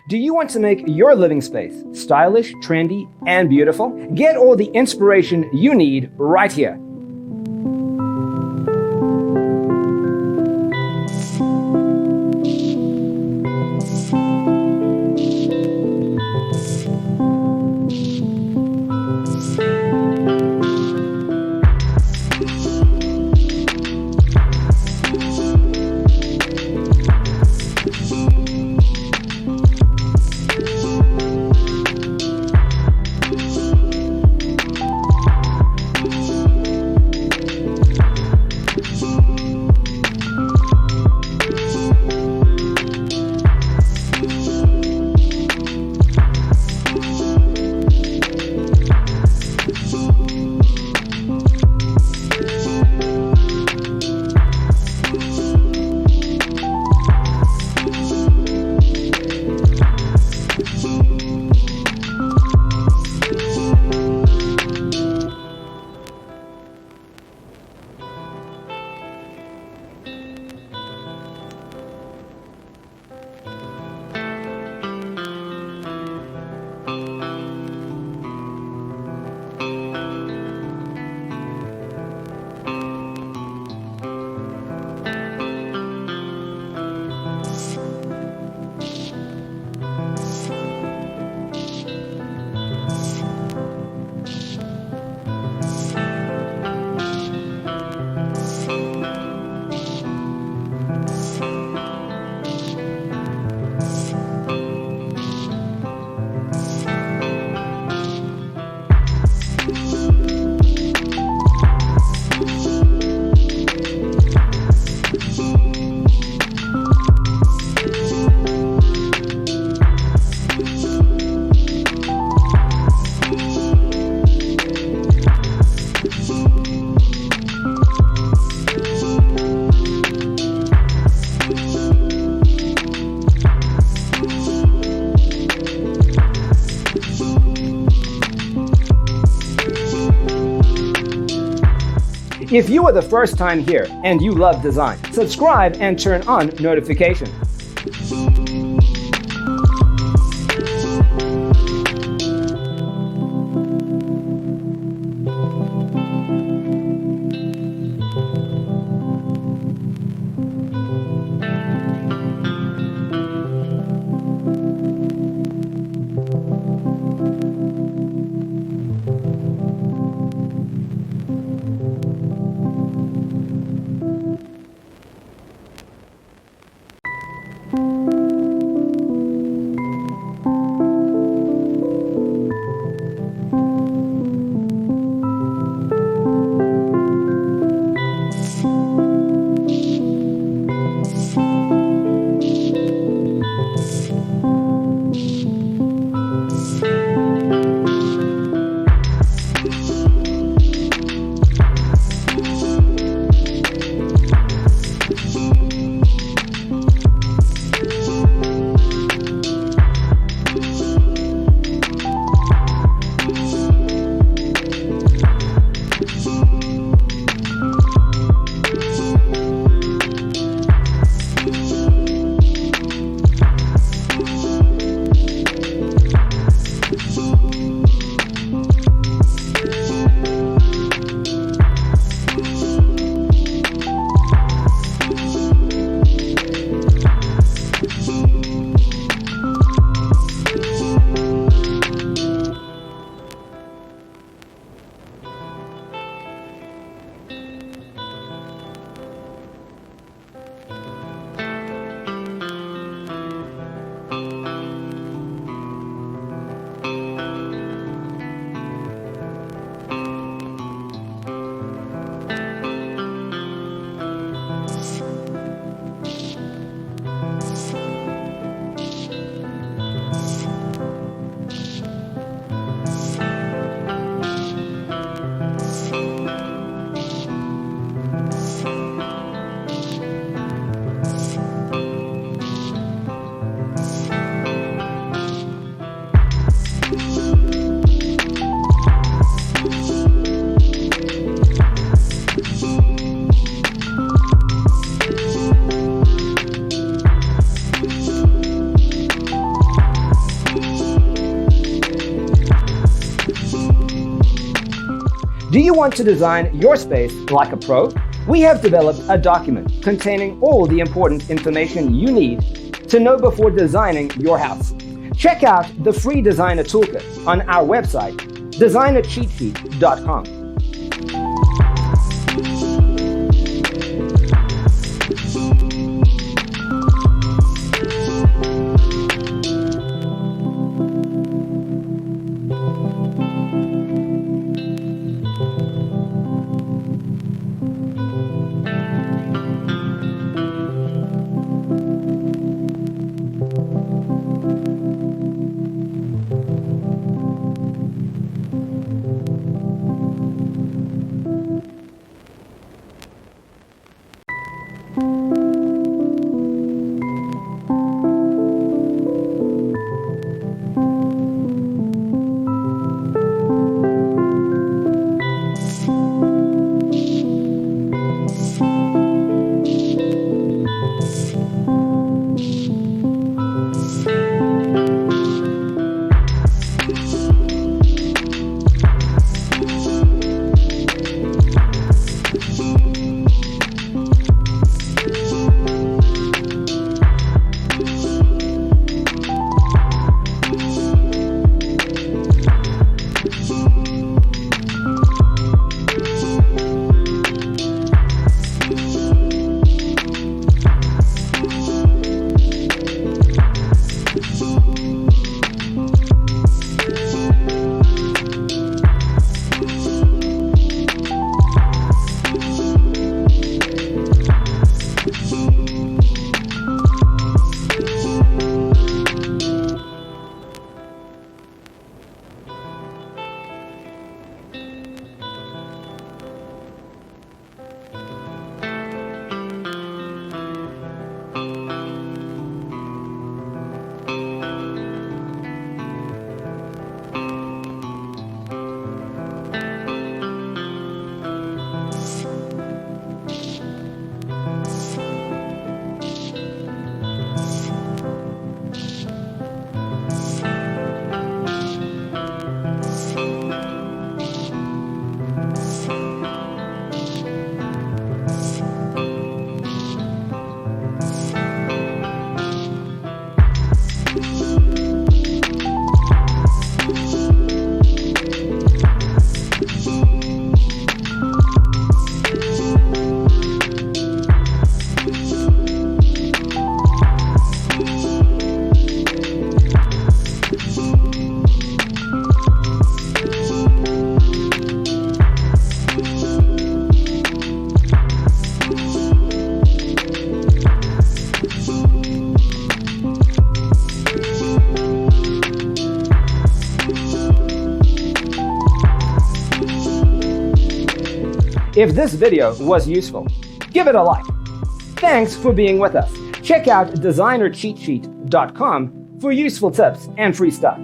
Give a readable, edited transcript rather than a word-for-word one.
Do you want to make your living space stylish, trendy, and beautiful? Get all the inspiration you need right here. If you are the first time here and you love design, subscribe and turn on notifications. Do you want to design your space like a pro? We have developed a document containing all the important information you need to know before designing your house. Check out the free designer toolkit on our website, designercheatsheet.com. If this video was useful, give it a like. Thanks for being with us. Check out designercheatsheet.com for useful tips and free stuff.